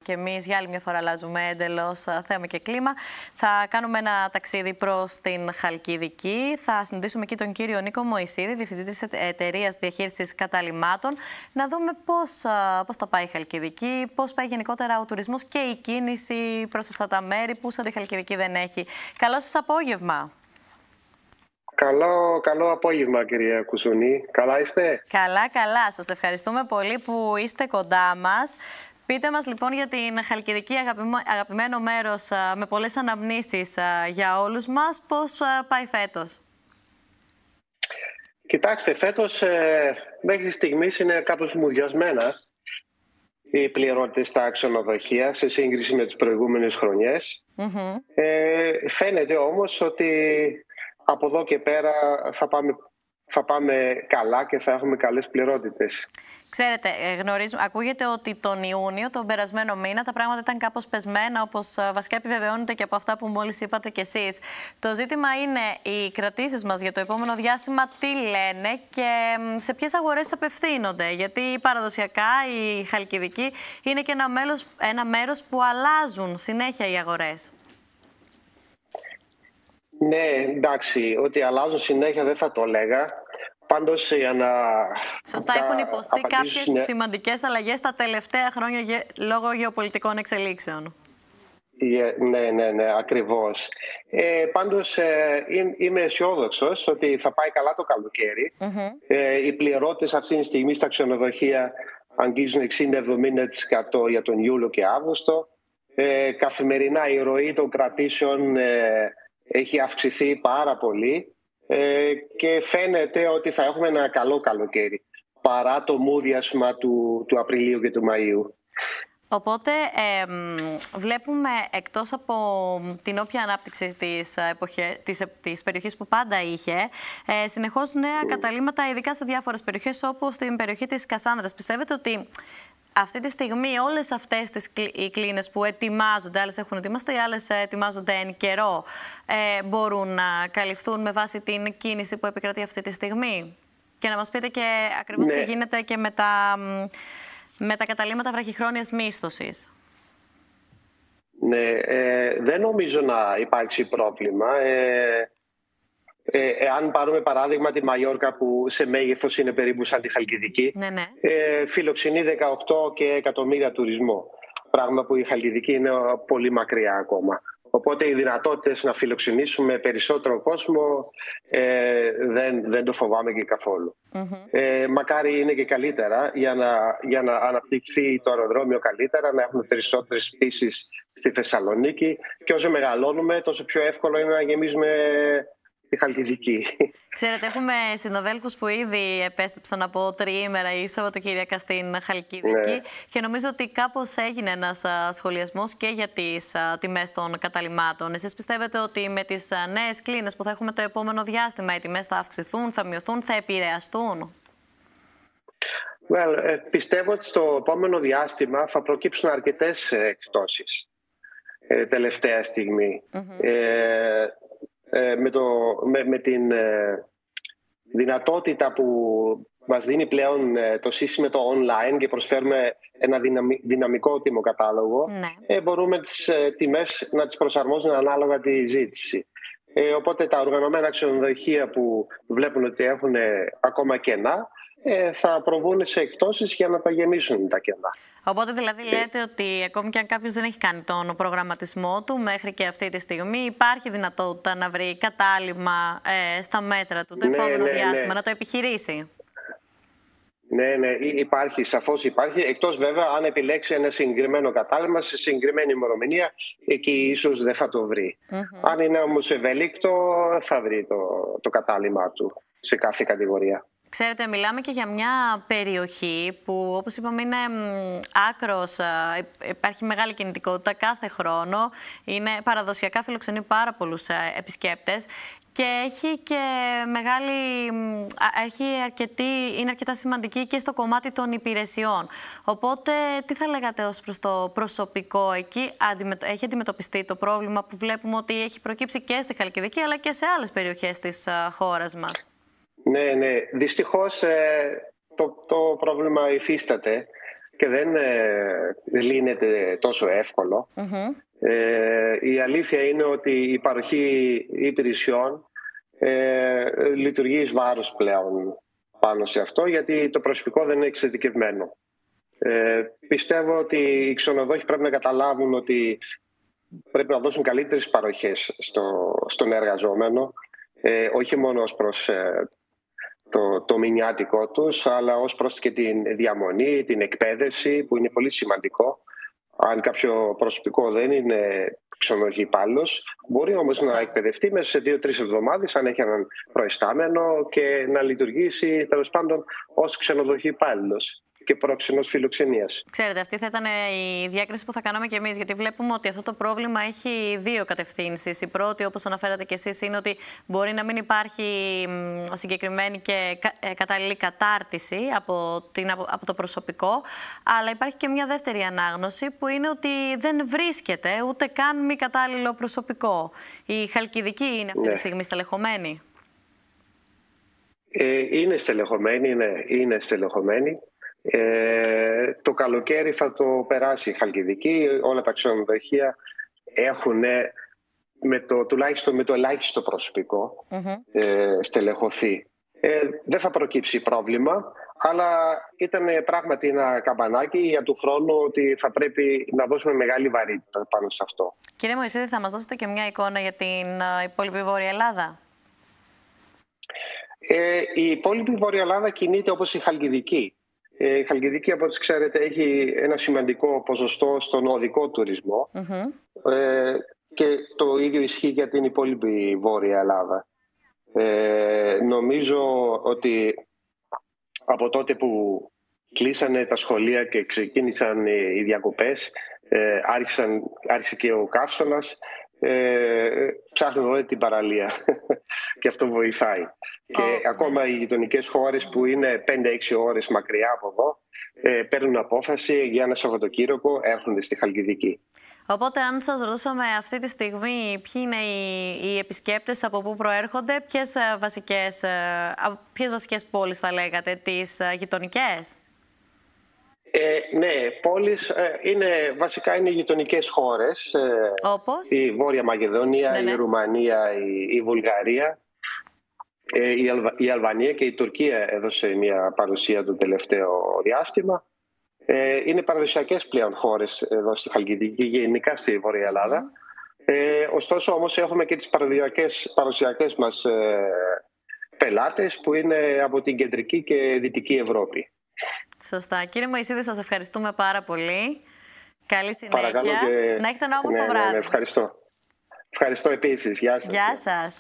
Και εμείς για άλλη μια φορά αλλάζουμε εντελώς θέμα και κλίμα. Θα κάνουμε ένα ταξίδι προς την Χαλκιδική. Θα συναντήσουμε εκεί τον κύριο Νίκο Μωυσίδη, διευθυντή της Εταιρείας Διαχείρισης Καταλυμάτων. Να δούμε πώς θα πάει η Χαλκιδική, πώς πάει γενικότερα ο τουρισμός και η κίνηση προς αυτά τα μέρη που σαν τη Χαλκιδική δεν έχει. Καλό σας απόγευμα. Καλό απόγευμα, κυρία Κουσουνή. Καλά είστε? Καλά. Σας ευχαριστούμε πολύ που είστε κοντά μας. Πείτε μας λοιπόν για την Χαλκιδική, αγαπημένο μέρος με πολλές αναμνήσεις για όλους μας. Πώς πάει φέτος? Κοιτάξτε, φέτος μέχρι στιγμής είναι κάπως μουδιασμένα οι πληρότητες στα ξενοδοχεία σε σύγκριση με τις προηγούμενες χρονιές. Φαίνεται όμως ότι από εδώ και πέρα θα πάμε καλά και θα έχουμε καλές πληρότητες. Ξέρετε, ακούγεται ότι τον Ιούνιο, τον περασμένο μήνα, τα πράγματα ήταν κάπως πεσμένα, όπως βασικά επιβεβαιώνεται και από αυτά που μόλις είπατε κι εσείς. Το ζήτημα είναι οι κρατήσεις μας για το επόμενο διάστημα, τι λένε και σε ποιες αγορές απευθύνονται. Γιατί παραδοσιακά η Χαλκιδική είναι και ένα μέρος που αλλάζουν συνέχεια οι αγορές. Ναι, εντάξει, ότι αλλάζουν συνέχεια δεν θα το έλεγα. Πάντως, για να... Σωστά, έχουν υποστεί κάποιες σημαντικές αλλαγές τα τελευταία χρόνια λόγω γεωπολιτικών εξελίξεων. Ναι, ακριβώς. Πάντως, είμαι αισιόδοξος ότι θα πάει καλά το καλοκαίρι. Οι πληρότητες αυτή τη στιγμή στα ξενοδοχεία αγγίζουν 60-70% για τον Ιούλιο και Αύγουστο. Καθημερινά η ροή των κρατήσεων έχει αυξηθεί πάρα πολύ και φαίνεται ότι θα έχουμε ένα καλό καλοκαίρι παρά το μούδιασμα του Απριλίου και του Μαΐου. Οπότε βλέπουμε εκτός από την όποια ανάπτυξη της περιοχής που πάντα είχε, συνεχώς νέα καταλύματα, ειδικά σε διάφορες περιοχές όπως στην περιοχή της Κασάνδρας. Πιστεύετε ότι αυτή τη στιγμή όλες αυτές οι κλίνες που ετοιμάζονται, άλλες έχουν ετοιμαστεί, οι άλλες ετοιμάζονται εν καιρό, μπορούν να καλυφθούν με βάση την κίνηση που επικρατεί αυτή τη στιγμή? Και να μας πείτε και ακριβώς τι γίνεται και με τα καταλύματα βραχυχρόνιας μίσθωσης. Ναι, δεν νομίζω να υπάρξει πρόβλημα. Εάν πάρουμε παράδειγμα τη Μαγιόρκα που σε μέγεθος είναι περίπου σαν τη Χαλκιδική, φιλοξενεί 18 και εκατομμύρια τουρισμό. Πράγμα που η Χαλκιδική είναι πολύ μακριά ακόμα. Οπότε οι δυνατότητες να φιλοξενήσουμε περισσότερο κόσμο δεν το φοβάμαι και καθόλου. Μακάρι είναι και καλύτερα για να αναπτυχθεί το αεροδρόμιο καλύτερα, να έχουμε περισσότερες πτήσεις στη Θεσσαλονίκη και όσο μεγαλώνουμε τόσο πιο εύκολο είναι να γεμίζουμε τη Χαλκιδική. Ξέρετε, έχουμε συναδέλφους που ήδη επέστρεψαν από τριήμερα ή Σαββατοκύριακα στην Χαλκιδική και νομίζω ότι κάπως έγινε ένας σχολιασμός και για τις τιμές των καταλυμάτων. Εσείς πιστεύετε ότι με τις νέες κλίνες που θα έχουμε το επόμενο διάστημα οι τιμές θα αυξηθούν, θα μειωθούν, θα επηρεαστούν? Πιστεύω ότι στο επόμενο διάστημα θα προκύψουν αρκετές εκπτώσεις τελευταία στιγμή. Με την δυνατότητα που μας δίνει πλέον το σύστημα το online και προσφέρουμε ένα δυναμικό τιμοκατάλογο, μπορούμε τις τιμές να τις προσαρμόζουμε ανάλογα τη ζήτηση. Οπότε τα οργανωμένα ξενοδοχεία που βλέπουν ότι έχουν ακόμα κενά θα προβούν σε εκπτώσεις για να τα γεμίσουν τα κενά. Οπότε δηλαδή λέτε ότι ακόμη και αν κάποιος δεν έχει κάνει τον προγραμματισμό του μέχρι και αυτή τη στιγμή, υπάρχει δυνατότητα να βρει κατάλημα στα μέτρα του το επόμενο διάστημα, να το επιχειρήσει? Ναι, υπάρχει, σαφώς υπάρχει. Εκτός βέβαια αν επιλέξει ένα συγκεκριμένο κατάλημα σε συγκεκριμένη ημερομηνία, εκεί ίσως δεν θα το βρει. Αν είναι όμως ευέλικτο, θα βρει το κατάλημά του σε κάθε κατηγορία. Ξέρετε, μιλάμε και για μια περιοχή που, όπως είπαμε, είναι άκρος, υπάρχει μεγάλη κινητικότητα κάθε χρόνο, είναι παραδοσιακά φιλοξενεί πάρα πολλούς επισκέπτες και έχει και είναι αρκετά σημαντική και στο κομμάτι των υπηρεσιών. Οπότε, τι θα λέγατε ως προς το προσωπικό εκεί? Έχει αντιμετωπιστεί το πρόβλημα που βλέπουμε ότι έχει προκύψει και στη Χαλκιδική αλλά και σε άλλες περιοχές της χώρας μας? Ναι. Δυστυχώς το πρόβλημα υφίσταται και δεν λύνεται τόσο εύκολο. Η αλήθεια είναι ότι η παροχή υπηρεσιών λειτουργεί εις βάρος πλέον πάνω σε αυτό, γιατί το προσωπικό δεν είναι εξειδικευμένο. Πιστεύω ότι οι ξενοδόχοι πρέπει να καταλάβουν ότι πρέπει να δώσουν καλύτερες παροχές στον εργαζόμενο, όχι μόνο ως προς το μηνιάτικο τους, αλλά ως προς και την διαμονή, την εκπαίδευση, που είναι πολύ σημαντικό. Αν κάποιο προσωπικό δεν είναι ξενοδοχή υπάλληλος, μπορεί όμως να εκπαιδευτεί μέσα σε 2-3 εβδομάδες, αν έχει έναν προϊστάμενο, και να λειτουργήσει τέλος πάντων ως ξενοδοχή υπάλληλος και πρόξενος φιλοξενίας. Ξέρετε, αυτή θα ήταν η διάκριση που θα κάναμε κι εμείς, γιατί βλέπουμε ότι αυτό το πρόβλημα έχει δύο κατευθύνσεις. Η πρώτη, όπως αναφέρατε κι εσείς, είναι ότι μπορεί να μην υπάρχει συγκεκριμένη και κατάλληλη κατάρτιση από το προσωπικό, αλλά υπάρχει και μια δεύτερη ανάγνωση, που είναι ότι δεν βρίσκεται ούτε καν μη κατάλληλο προσωπικό. Η Χαλκιδική είναι αυτή τη στιγμή στελεχωμένη? Είναι στελεχωμένη, ναι, είναι στελεχωμένη. Το καλοκαίρι θα το περάσει η Χαλκιδική. Όλα τα ξενοδοχεία έχουν τουλάχιστον με το ελάχιστο προσωπικό στελεχωθεί. Δεν θα προκύψει πρόβλημα, αλλά ήταν πράγματι ένα καμπανάκι για του χρόνου ότι θα πρέπει να δώσουμε μεγάλη βαρύτητα πάνω σε αυτό. Κύριε Μωυσίδη, θα μας δώσετε και μια εικόνα για την υπόλοιπη Βόρεια Ελλάδα? Η υπόλοιπη Βόρεια Ελλάδα κινείται όπως η Χαλκιδική. Η Χαλκιδική, από ό,τι ξέρετε, έχει ένα σημαντικό ποσοστό στον οδικό τουρισμό και το ίδιο ισχύει για την υπόλοιπη Βόρεια Ελλάδα. Νομίζω ότι από τότε που κλείσανε τα σχολεία και ξεκίνησαν οι διακοπές, άρχισε και ο καύσωνας, ψάχνουν όλη την παραλία και αυτό βοηθάει. Και ακόμα οι γειτονικές χώρες που είναι 5-6 ώρες μακριά από εδώ παίρνουν απόφαση για ένα Σαββατοκύριακο, έρχονται στη Χαλκιδική. Οπότε, αν σας ρωτούσαμε αυτή τη στιγμή ποιοι είναι οι επισκέπτες, από πού προέρχονται, ποιες βασικές πόλεις θα λέγατε, τις γειτονικές? Ναι, πόλεις βασικά είναι οι γειτονικές χώρες. Όπως? Η Βόρεια Μακεδονία, η Ρουμανία, η Βουλγαρία, η Αλβανία και η Τουρκία έδωσε μια παρουσία το τελευταίο διάστημα. Είναι παραδοσιακές πλέον χώρες εδώ στη Χαλκιδική και γενικά στη Βόρεια Ελλάδα. Ωστόσο όμως έχουμε και τις παραδοσιακές μας πελάτες που είναι από την κεντρική και δυτική Ευρώπη. Σωστά. Κύριε Μωυσίδη, σας ευχαριστούμε πάρα πολύ. Καλή συνέχεια. Παρακαλώ και... Να έχετε ένα όμορφο βράδυ. Ευχαριστώ. Ευχαριστώ επίσης. Γεια σας. Γεια σας.